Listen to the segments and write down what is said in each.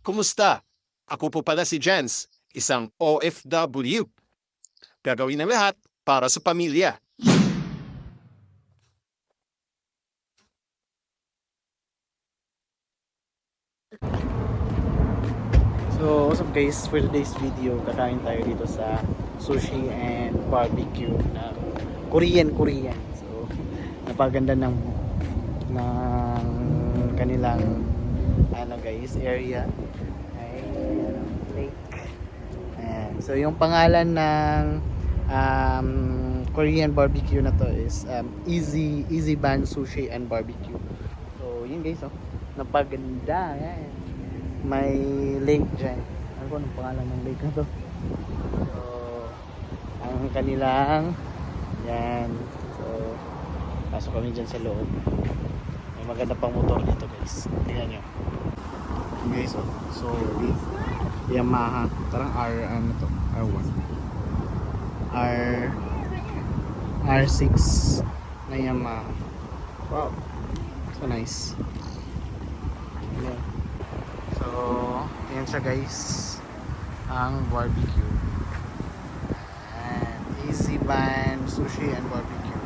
Kumusta? Ako po pala si Jens, isang OFW. Gagawin ang lahat para sa pamilya. So, what's up guys? For today's video, kakain tayo dito sa sushi and barbecue na Korean. So, napaganda ng kanilang guys, area. Ay, lake. Ayan. So, yung pangalan ng Korean barbecue na to is Easy Ban Sushi and Barbecue. So, yun guys, napaganda. Ayan. May lake dyan. Ano ko anong pangalan ng lake na to? So, ang kanilang yan. So, pasok kami dyan sa loob. May maganda pang motor dito guys. Tingnan nyo. Guys, so Yamaha. Parang ano to? R1. R6 na Yamaha. Wow. So nice. Ayan. So, yan siya guys, ang barbecue. And Easy Ban Sushi and Barbecue.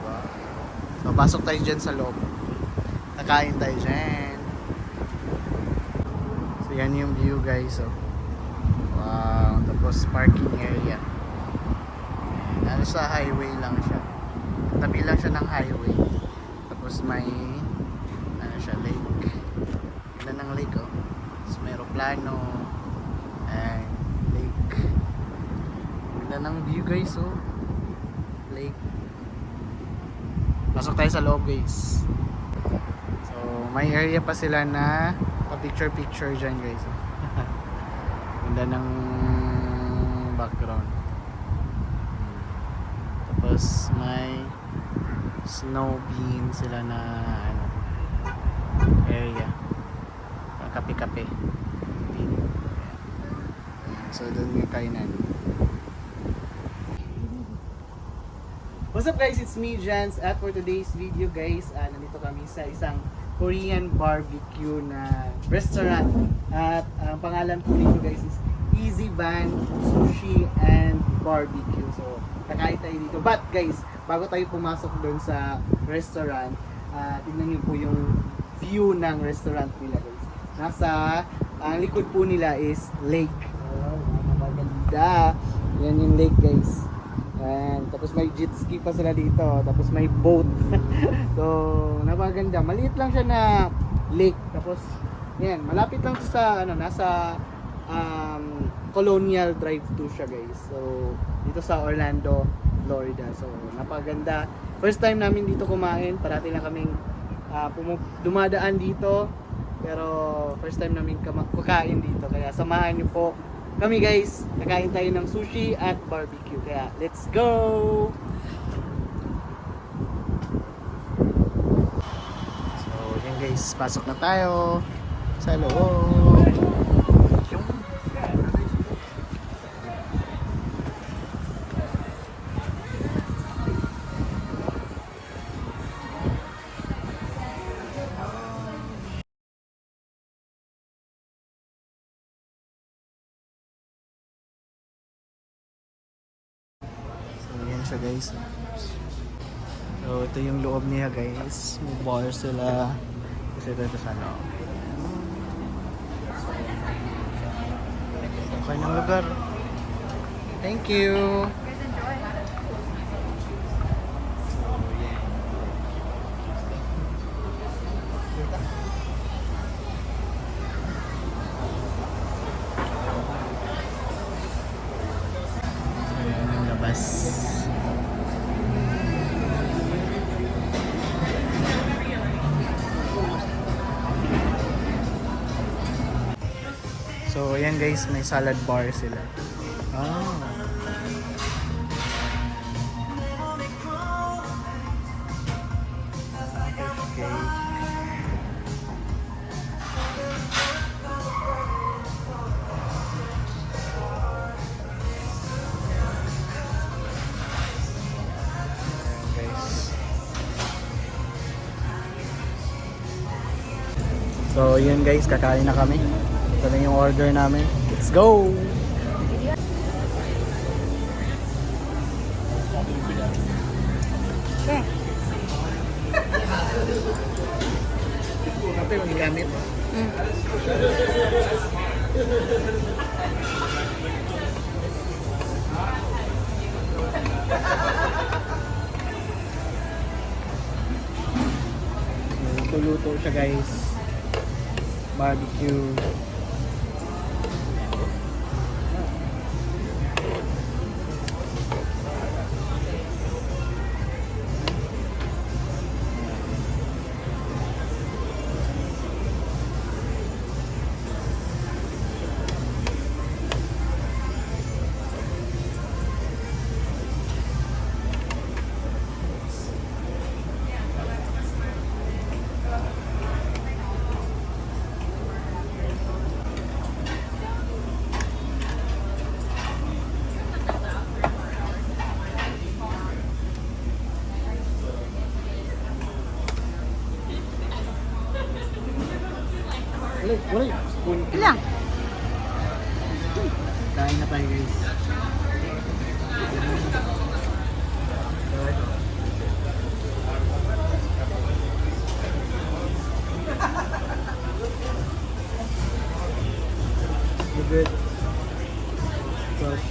Wow. So, pasok tayo dyan sa loob. Nakain tayo dyan. So, yan yung view guys. So, wow. Tapos, parking area. And, sa highway lang siya. Tabi lang siya ng highway. Tapos, may siya, lake. Ganda ng lake, oh. Tapos may aeroplano and lake. Ganda ng view guys, oh. Lake. Pasok tayo sa loob guys. So may area pa sila na pa-picture dyan guys, oh. Ganda ng background. Tapos may snow bean sila na area. Kape-kape. So, doon yung kainan. What's up guys? It's me, Jans. At for today's video guys, nandito kami sa isang Korean barbecue na restaurant. At ang pangalan po nito guys is Easy Ban Sushi and Barbecue. So, kakain tayo dito. But guys, bago tayo pumasok doon sa restaurant, tingnan niyo po yung view ng restaurant nila guys. Nasa ang likod po nila is lake. Oh, maganda. Yan yung lake guys. And tapos may jet ski pa sila dito. Tapos may boat. So, napaganda. Maliit lang siya na lake. Tapos yan, malapit lang sa nasa Colonial Drive 2 siya guys. So, dito sa Orlando, Florida. So, napaganda. First time namin dito kumain. Parati lang kaming dumadaan dito. Pero first time namin kakain dito. Kaya samahan niyo po kami guys. Nakain tayo ng sushi at barbecue. Kaya let's go! So yan guys, pasok na tayo sa loob. Siya guys. So ito yung loob niya guys. May bar sila. Kasi ito sa loob. Okay ng lugar. Thank you. Ayan yung labas. So, ayan guys, may salad bar sila. Oh. So yun guys, kakain na kami. Ito na yung order namin. Let's go! Ito yung gamit. Luto siya guys. Barbecue. Wala yung spoon. Ilang? Kain na tayo guys. You good? Fresh.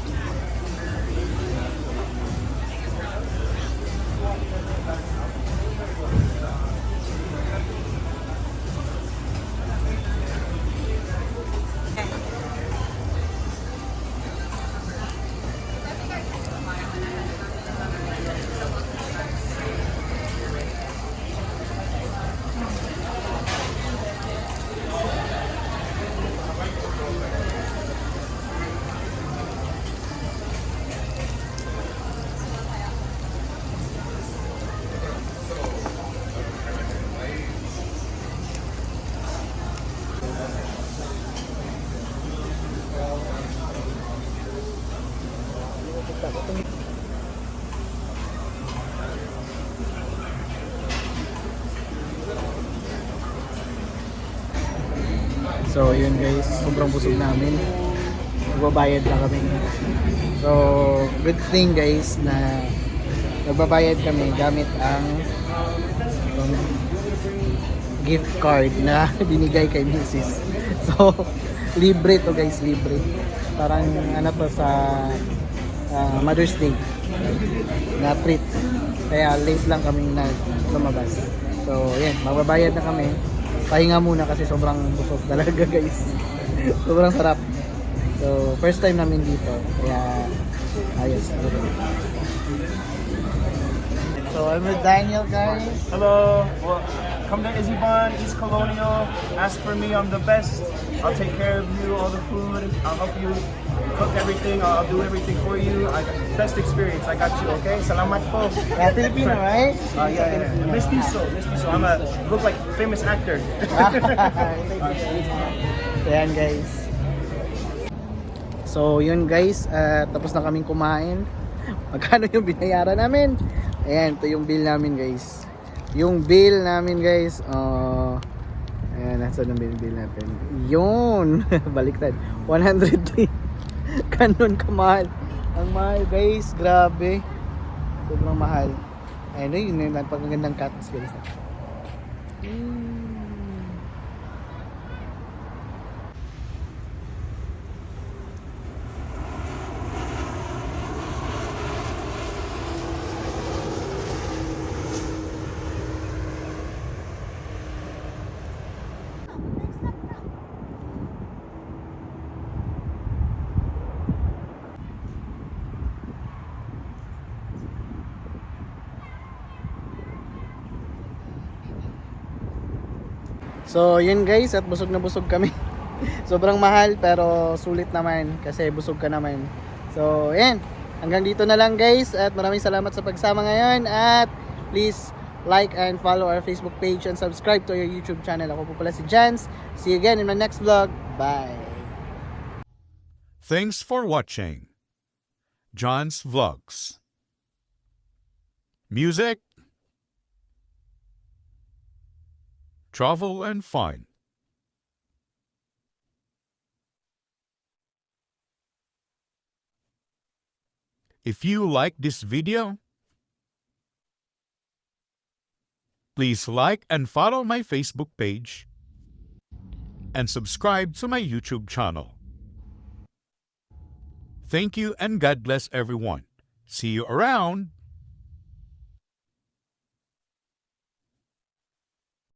So yun guys, sobrang busog namin. Nagbabayad na kami. So good thing guys na nagbabayad kami gamit ang gift card na binigay kay Mrs. So libre to guys, libre. Parang ano to sa Mother's Day na treat. Kaya late lang kami na lumabas. So yan, magbabayad na kami. Pahinga muna kasi sobrang busog talaga guys. Sobrang sarap. So first time namin dito. Kaya ayos. So I'm with Daniel guys. Hello. Well, come to Iziban, East Colonial. Ask for me. I'm the best. I'll take care of you, all the food. I'll help you cook everything. I'll do everything for you. I got best experience. I got you. Okay. Salamat po. Yeah, Filipino, right? Yeah. Mestizo. I'm a look like famous actor. Ayan guys. So yun guys, tapos na kaming kumain. Magkano yung binayaran namin? Ayan, ito yung bill namin guys. Yung bill namin guys, ayan, nasa yung bill natin. Yun, baliktad. 103. Kanon kamahal. Ang mahal guys, grabe. Sobrang mahal. Ayun, yun yung pagkagandang cuts guys. So yun guys, at busog na busog kami. Sobrang mahal pero sulit naman kasi busog ka naman. So yan, hanggang dito na lang guys at maraming salamat sa pagsama ngayon at please like and follow our Facebook page and subscribe to our YouTube channel. Ako po pala si Jans. See you again in my next vlog. Bye! Thanks for watching John's Vlogs. Music, travel and fun. If you like this video, please like and follow my Facebook page and subscribe to my YouTube channel. Thank you and God bless everyone. See you around.